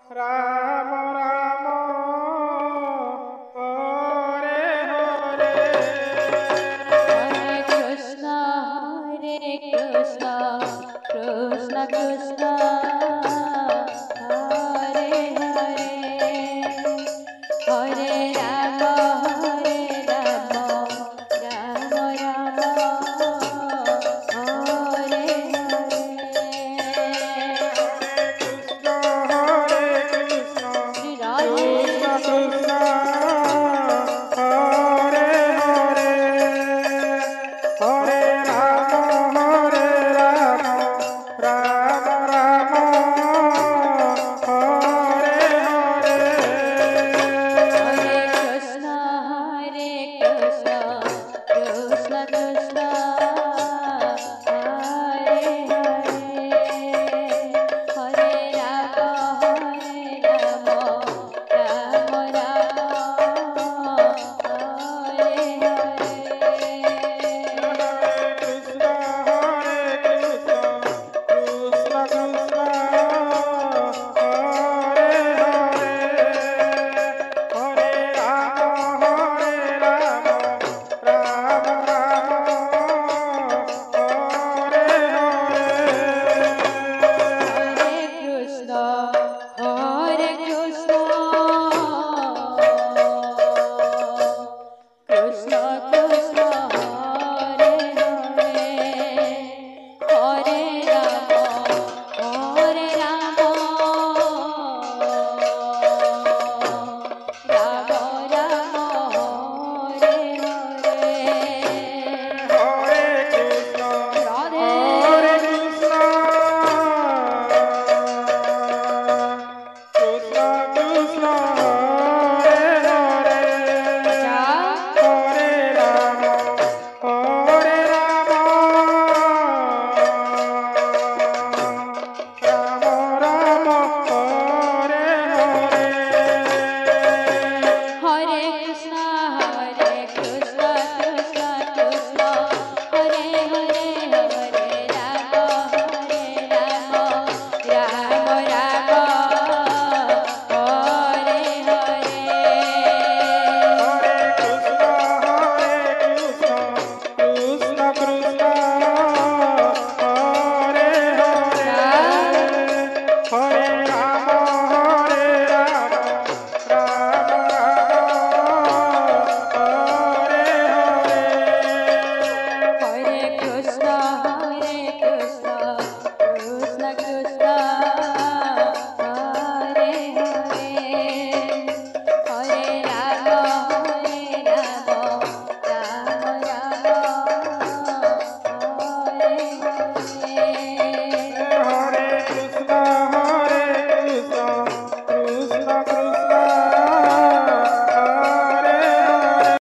Ram Ram Hare Hare Hare Krishna, Hare Krishna, Krishna Krishna, Hare Hare, Hare Rama, Hare Rama, Rama Rama, Hare Hare. Shri Radhe Krishna Hare Hare Hare Ram Ram Ram Hare Hare Hare Krishna, Hare Krishna, Krishna Krishna, Hare Hare, Hare Rama, Hare Rama, Rama Rama, Hare Hare. Krishna Hare Krishna Krishna Krishna Hare Hare Hare Ram Ram Ram Hare Hare Hare Krishna, Hare Krishna,